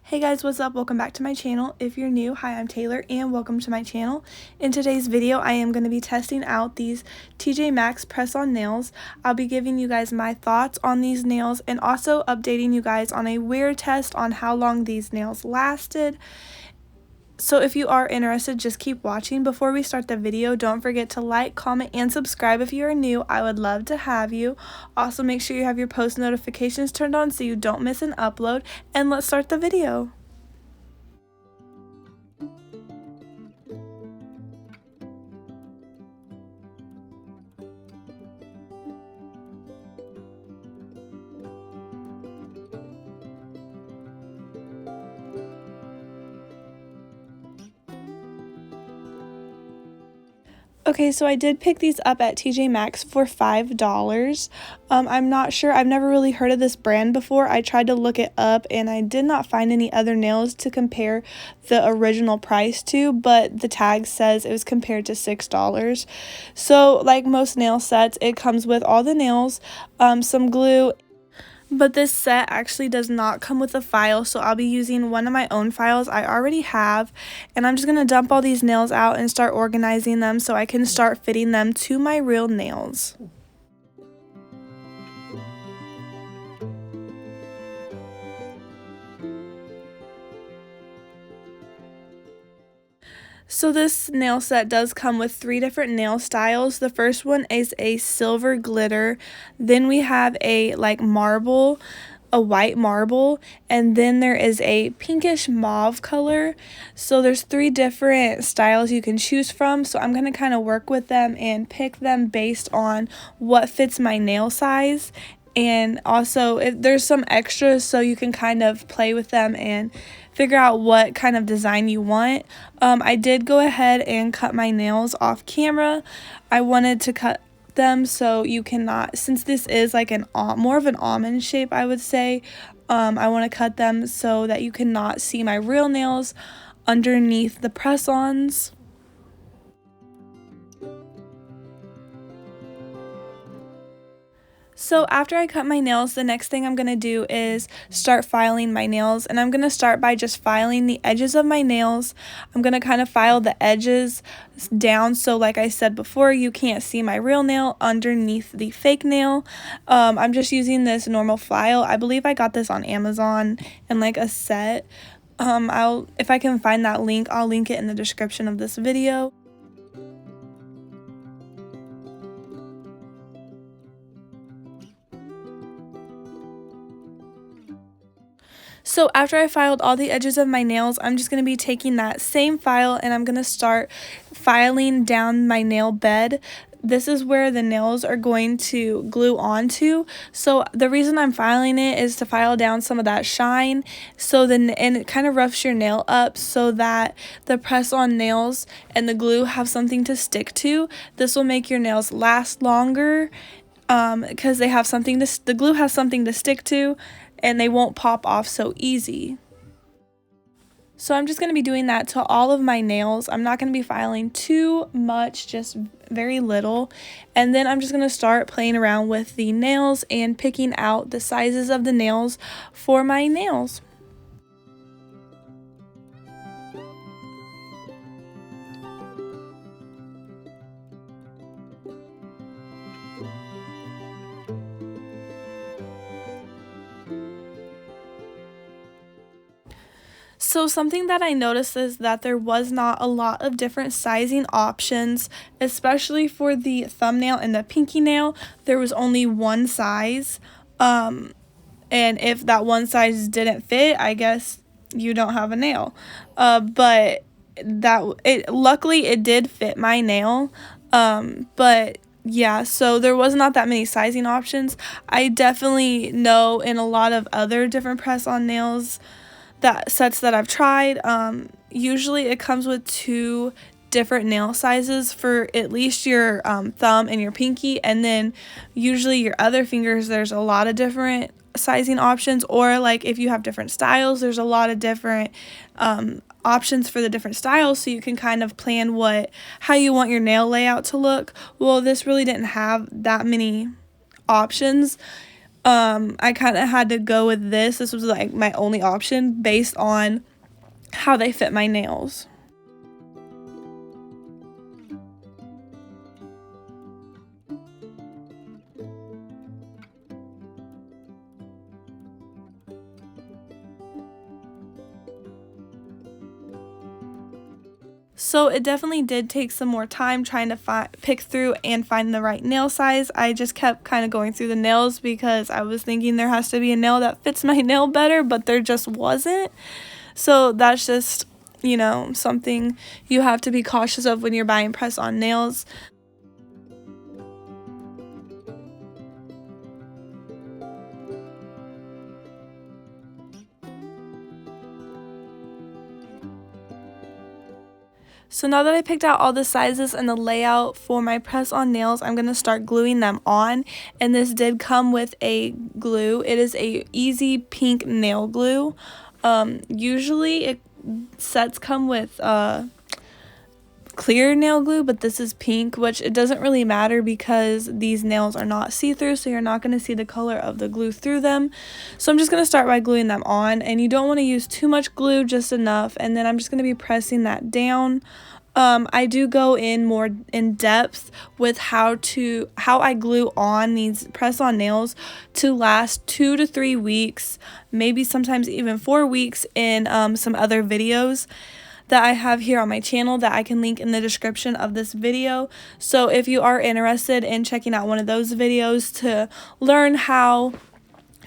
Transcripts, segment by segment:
Hey guys, what's up? Welcome back to my channel. If you're new, hi, I'm Taylor and welcome to my channel. In today's video, I am going to be testing out these Tjmaxx press-on nails. I'll be giving you guys my thoughts on these nails and also updating you guys on a wear test on how long these nails lasted. So if you are interested, just keep watching. Before we start the video, don't forget to like, comment, and subscribe if you are new. I would love to have you. Also, make sure you have your post notifications turned on so you don't miss an upload. And let's start the video. Okay, so I did pick these up at Tjmaxx for $5. I'm not sure. I've never really heard of this brand before. I tried to look it up and I did not find any other nails to compare the original price to, but the tag says it was compared to $6. So like most nail sets, it comes with all the nails, some glue. But this set actually does not come with a file, so I'll be using one of my own files I already have, and I'm just going to dump all these nails out and start organizing them so I can start fitting them to my real nails. So this nail set does come with 3 different nail styles. The first one is a silver glitter, then we have a marble, a white marble, and then there is a pinkish mauve color. So there's 3 different styles you can choose from, so I'm going to kind of work with them and pick them based on what fits my nail size. And also, if there's some extras so you can kind of play with them and figure out what kind of design you want. I did go ahead and cut my nails off camera. I wanted to cut them so you cannot, since this is like more of an almond shape, I would say, I want to cut them so that you cannot see my real nails underneath the press-ons. So after I cut my nails, the next thing I'm going to do is start filing my nails, and I'm going to start by just filing the edges of my nails. I'm going to kind of file the edges down so, like I said before, you can't see my real nail underneath the fake nail. I'm just using this normal file. I believe I got this on Amazon in like a set. If I can find that link, I'll link it in the description of this video. So after I filed all the edges of my nails, I'm just going to be taking that same file and I'm going to start filing down my nail bed. This is where the nails are going to glue onto. So the reason I'm filing it is to file down some of that shine, and it kind of roughs your nail up so that the press-on nails and the glue have something to stick to. This will make your nails last longer because they have something to, the glue has something to stick to, and they won't pop off so easy. So I'm just going to be doing that to all of my nails. I'm not going to be filing too much, just very little. And then I'm just going to start playing around with the nails and picking out the sizes of the nails for my nails. So something that I noticed is that there was not a lot of different sizing options, especially for the thumbnail and the pinky nail. There was only one size, and if that one size didn't fit, I guess you don't have a nail. But luckily it did fit my nail, but yeah, so there was not that many sizing options. I definitely know in a lot of other different press-on nails sets that I've tried, usually it comes with 2 different nail sizes for at least your thumb and your pinky, and then usually your other fingers there's a lot of different sizing options, or like if you have different styles, there's a lot of different options for the different styles, so you can kind of plan how you want your nail layout to look. Well, this really didn't have that many options. I kind of had to go with this. This was like my only option based on how they fit my nails. So it definitely did take some more time trying to pick through and find the right nail size. I just kept kind of going through the nails because I was thinking there has to be a nail that fits my nail better, but there just wasn't. So that's just, you know, something you have to be cautious of when you're buying press-on nails. So now that I picked out all the sizes and the layout for my press-on nails, I'm going to start gluing them on. And this did come with a glue. It is a easy pink nail glue. Usually sets come with clear nail glue, but this is pink, which it doesn't really matter because these nails are not see-through, so you're not going to see the color of the glue through them. So I'm just going to start by gluing them on, and you don't want to use too much glue, just enough, and then I'm just going to be pressing that down. I do go in more in depth with how I glue on these press-on nails to last 2 to 3 weeks, maybe sometimes even 4 weeks in some other videos that I have here on my channel that I can link in the description of this video. So if you are interested in checking out one of those videos to learn how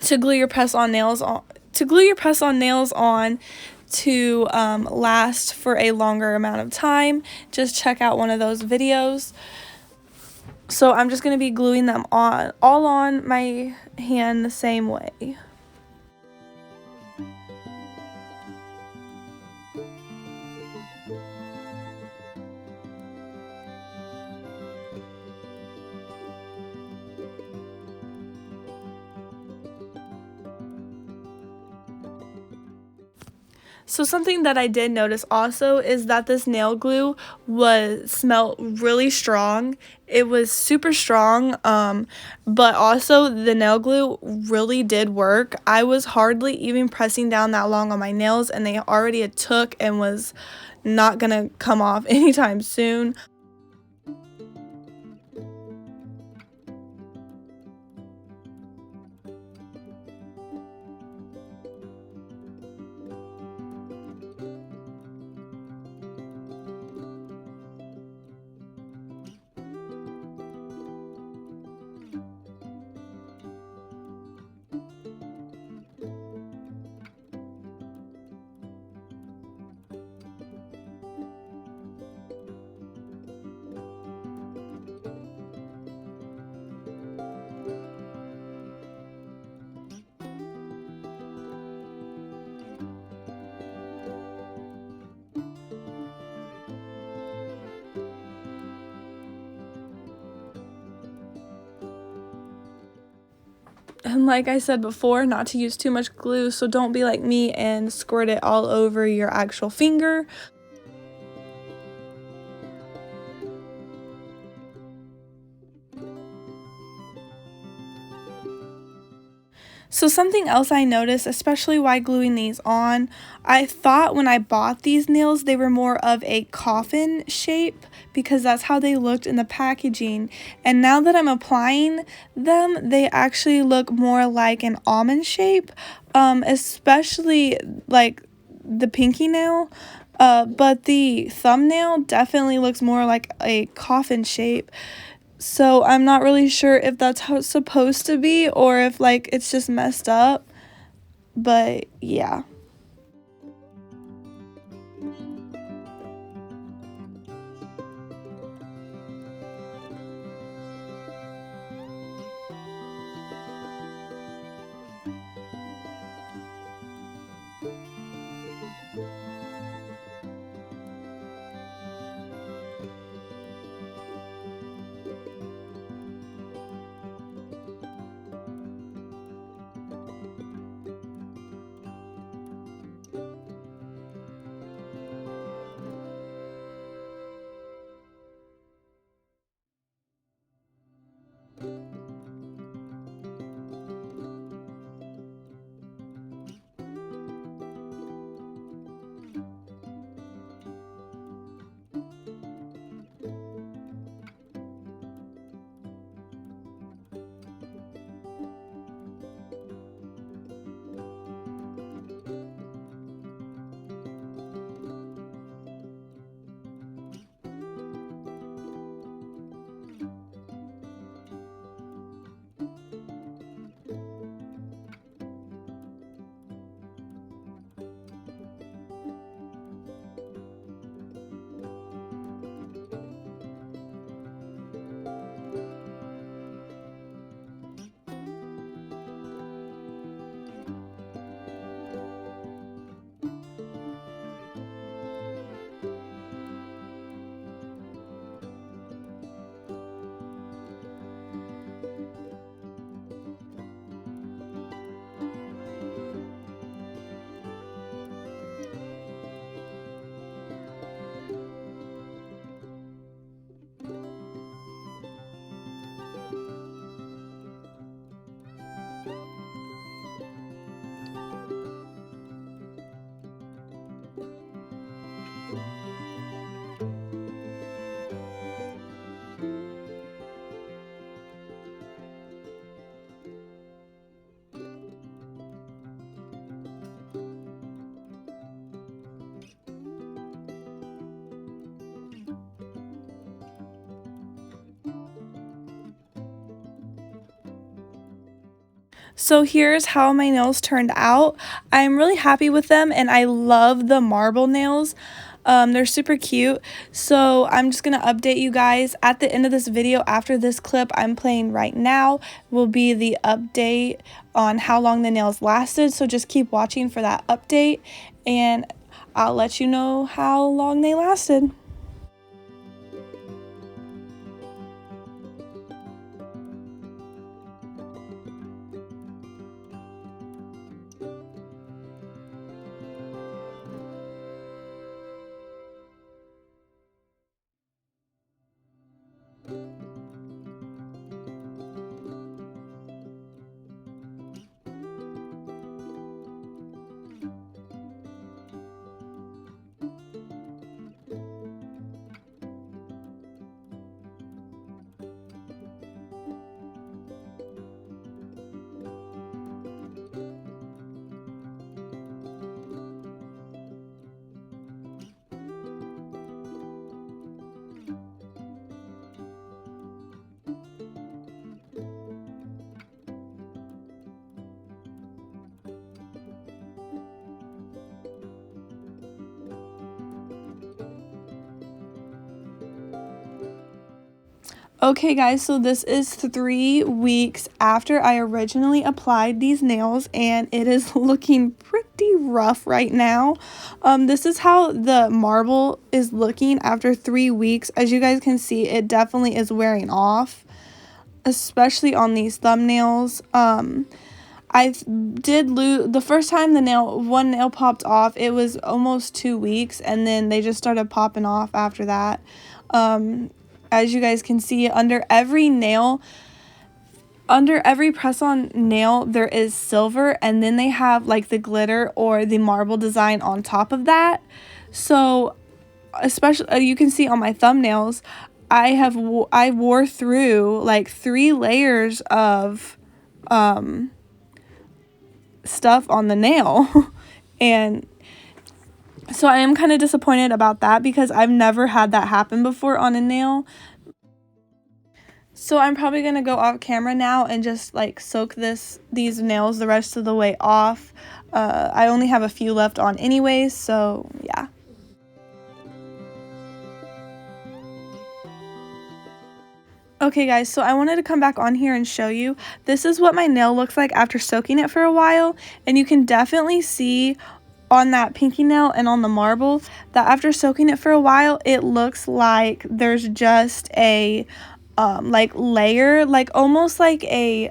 to glue your press-on nails on, to last for a longer amount of time, just check out one of those videos. So I'm just going to be gluing them on, all on my hand the same way. So something that I did notice also is that this nail glue smelled really strong. It was super strong, but also the nail glue really did work. I was hardly even pressing down that long on my nails, and they already took and was not gonna come off anytime soon. And like I said before, not to use too much glue, so don't be like me and squirt it all over your actual finger. So something else I noticed, especially while gluing these on, I thought when I bought these nails they were more of a coffin shape because that's how they looked in the packaging. And now that I'm applying them, they actually look more like an almond shape, especially like the pinky nail. But the thumbnail definitely looks more like a coffin shape. So I'm not really sure if that's how it's supposed to be or if like it's just messed up. But yeah. So here's how my nails turned out. I'm really happy with them, and I love the marble nails. They're super cute. So I'm just going to update you guys at the end of this video. After this clip I'm playing right now will be the update on how long the nails lasted. So just keep watching for that update, and I'll let you know how long they lasted. Okay guys, so this is 3 weeks after I originally applied these nails, and it is looking pretty rough right now. This is how the marble is looking after 3 weeks. As you guys can see, it definitely is wearing off, especially on these thumbnails. I did lose the first time one nail popped off. It was almost 2 weeks, and then they just started popping off after that. As you guys can see, under every press-on nail, there is silver, and then they have like the glitter or the marble design on top of that. So, especially you can see on my thumbnails, I wore through like 3 layers of stuff on the nail, and so I am kind of disappointed about that because I've never had that happen before on a nail. So I'm probably going to go off camera now and just like soak these nails the rest of the way off. I only have a few left on anyways, so yeah. Okay guys, so I wanted to come back on here and show you. This is what my nail looks like after soaking it for a while, and you can definitely see on that pinky nail and on the marble that after soaking it for a while, it looks like there's just a like layer, like almost like a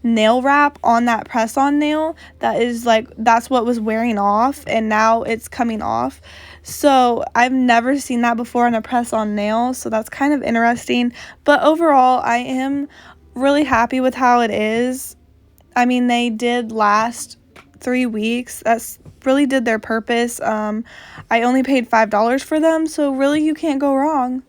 nail wrap on that press-on nail that's what was wearing off, and now it's coming off. So I've never seen that before on a press-on nail, so that's kind of interesting. But overall, I am really happy with how it is. I mean, they did last 3 weeks. That's really did their purpose. I only paid $5 for them, so really you can't go wrong.